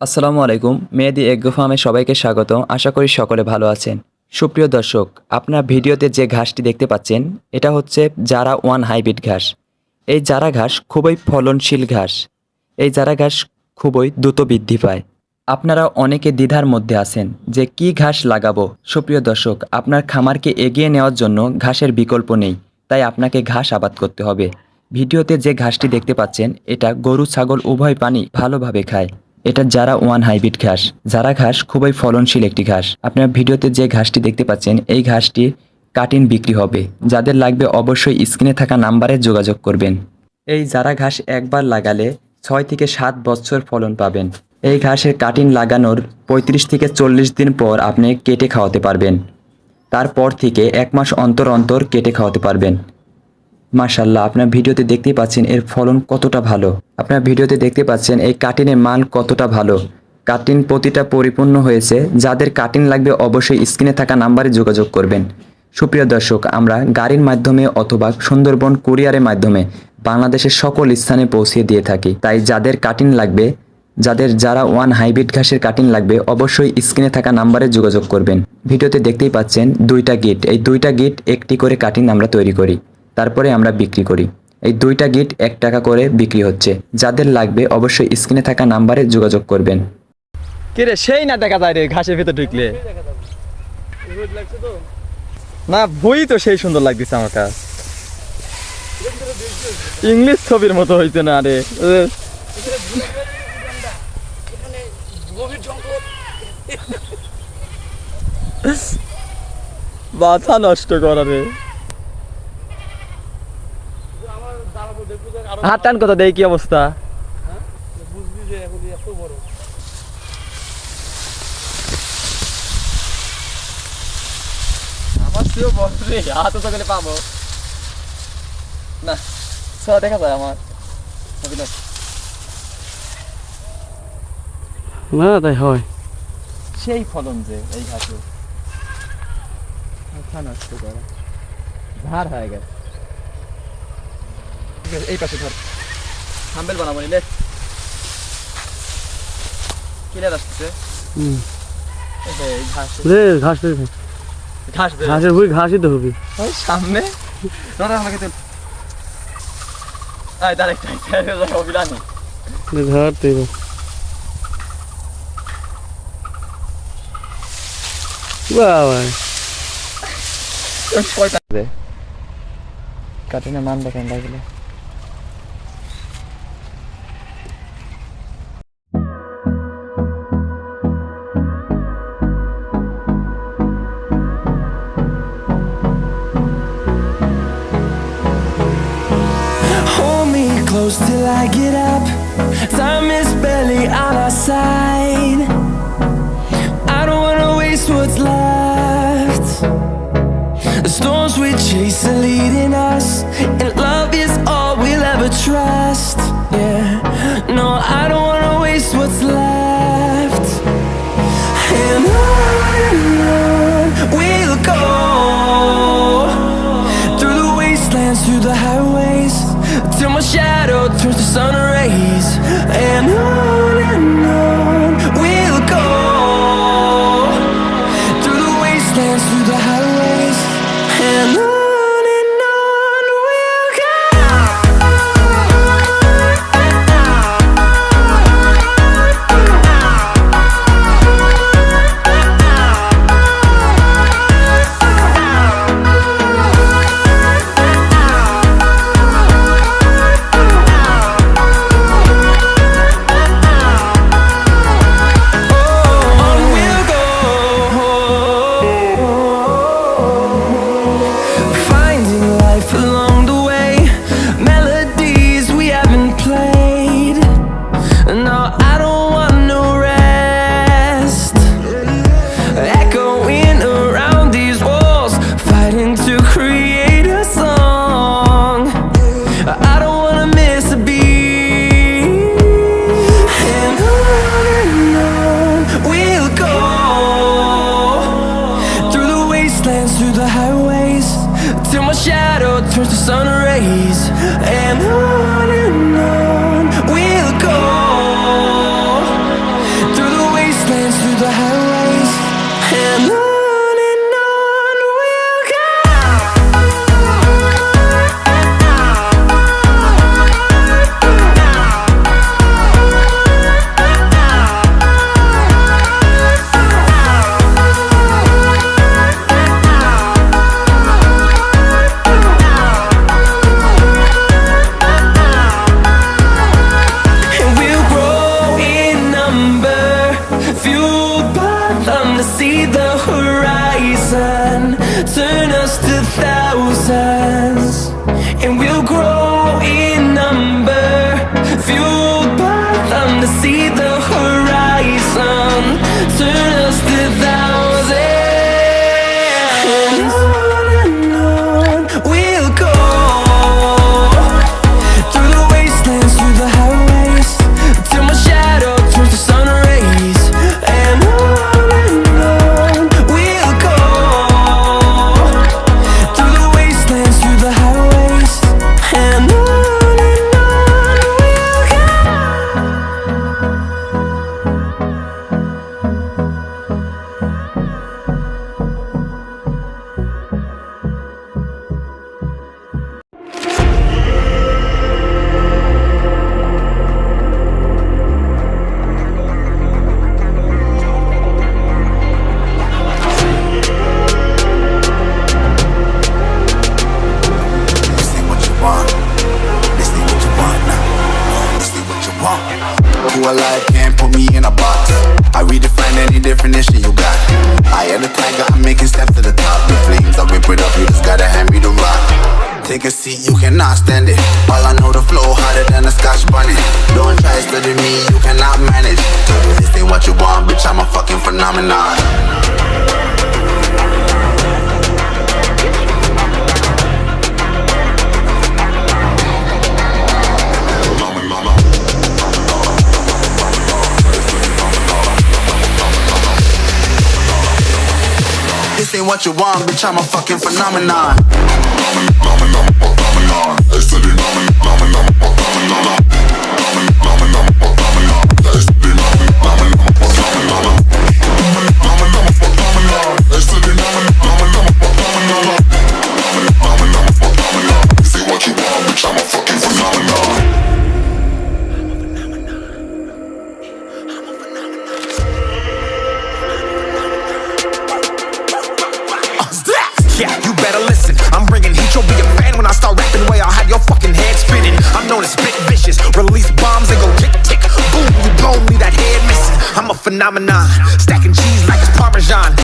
আসসালামু আলাইকুম। মেহেদি এগ্রো ফার্মে সবাইকে স্বাগত। আশা করি সকলে ভালো আছেন। সুপ্রিয় দর্শক, আপনার ভিডিওতে যে ঘাসটি দেখতে পাচ্ছেন, এটা হচ্ছে জারা ওয়ান হাইব্রিড ঘাস। এই জারা ঘাস খুবই ফলনশীল ঘাস। এই জারা ঘাস খুবই দ্রুত বৃদ্ধি পায়। আপনারা অনেকে দ্বিধার মধ্যে আছেন যে কি ঘাস লাগাবো। সুপ্রিয় দর্শক, আপনার খামারকে এগিয়ে নেওয়ার জন্য ঘাসের বিকল্প নেই, তাই আপনাকে ঘাস আবাদ করতে হবে। ভিডিওতে যে ঘাসটি দেখতে পাচ্ছেন, এটা গরু ছাগল উভয় প্রাণী ভালোভাবে খায়। এটা জারা ওয়ান হাইব্রিড ঘাস। জারা ঘাস খুবই ফলনশীল একটি ঘাস। আপনার ভিডিওতে যে ঘাসটি দেখতে পাচ্ছেন, এই ঘাসটি কাটিং বিক্রি হবে। যাদের লাগবে অবশ্যই স্ক্রিনে থাকা নাম্বারে যোগাযোগ করবেন। এই জারা ঘাস একবার লাগালে 6 থেকে 7 বছর ফলন পাবেন। এই ঘাসের কাটিং লাগানোর 35 থেকে 40 দিন পর আপনি কেটে খাওয়াতে পারবেন। তারপর থেকে 1 মাস অন্তর অন্তর কেটে খাওয়াতে পারবেন। মাশাআল্লাহ, আপনার ভিডিওতে দেখতেই পাচ্ছেন এর ফলন কতটা ভালো। আপনার ভিডিওতে দেখতে পাচ্ছেন এই কাটিনের মান কতটা ভালো। কাটিং প্রতিটা পরিপূর্ণ হয়েছে। যাদের কাটিং লাগবে অবশ্যই স্ক্রিনে থাকা নাম্বারে যোগাযোগ করবেন। সুপ্রিয় দর্শক, আমরা গাড়ির মাধ্যমে অথবা সুন্দরবন কুরিয়ারের মাধ্যমে বাংলাদেশের সকল স্থানে পৌঁছে দিয়ে থাকি। তাই যাদের কাটিং লাগবে, যাদের জারা ওয়ান হাইব্রিড ঘাসের কাটিং লাগবে, অবশ্যই স্ক্রিনে থাকা নাম্বারে যোগাযোগ করবেন। ভিডিওতে দেখতেই পাচ্ছেন 2টা গিট। এই 2টা গিট একটি করে কাটিং আমরা তৈরি করি, তারপরে আমরা বিক্রি করি। এই 2টা গিট 1 টাকা করে বিক্রি হচ্ছে। যাদের লাগবে অবশ্যই স্ক্রিনে থাকা নাম্বারে যোগাযোগ করবেন। কে রে, সেই না দেখা যায় রে ঘাসের ভেতর ঢুকলে। না, বই তো সেই সুন্দর লাগতেছে আমার কাছে। ইংলিশ ছবির মতো হইছে না রে। মাথা নষ্ট করা রে। হাত টান কথা দেয়, কি অবস্থা? আমার চেয়েও বড় রে, হাত তো গেলে পাবো না। দেখা যায় আমার না, তাই হয়। সেই ফলন যে এই ঘাসে মাথা নষ্ট করা ধার হয়ে গেছে। ঠিক আছে, এই পাশে ধর, হাম্বেল বানাবো নিলে কিনে আসতেছে। এই ঘাস রে ঘাস রে, ঘাস ঘাসের বুই ঘাসই তো হবে। ওই সামনে দাদা আমাকে তো আয় ডাইরেক্ট অভিলানি ধরতে বাবা কয়টা দে কাটিনে মান দেখেন লাগলে। Close till I get up. Time is barely on our side. I don't wanna waste what's left. The storms we chase are leading us, and love is all we'll ever trust. Yeah, no, I don't wanna waste what's left. And on we'll go, through the wastelands, through the highways, till my shadow turns to sun rays. And on we'll go, through the wastelands, through the highways. And on we'll go. wastelands, through the highways, and on we'll go. And we'll grow in number, fueled by them to see the horizon, turn us to thousands. And we'll grow in number, fueled by them to see the horizon, turn us to thousands. And on we'll go, through the wastelands, through the highways, till my shadow turns to sun rays. And on we'll go, through the wastelands, through the highways, and on we'll go. This ain't what you want. This ain't what you want now. This ain't what you want. Who alive can't put me in a box. I redefine any definition you got. I am the tiger, I'm making steps to the top. The flames, I whip it up, you just gotta hand me the rock. Take a seat, you cannot stand it. All I know, the flow harder than a Scotch bunny. Don't try studying me, you cannot manage. This ain't what you want, bitch, I'm a fucking phenomenon. This ain't what you want, bitch, I'm a fucking phenomenon. This ain't what you want, bitch, I'm a fucking phenomenon. Yeah, you better listen. I'm bringing heat, you'll be a fan when I start rapping. Way I'll have your fucking head spinning. I'm known as spit vicious, release bombs and go tick tick boom. You blow me, that head missing. I'm a phenomenon, stacking cheese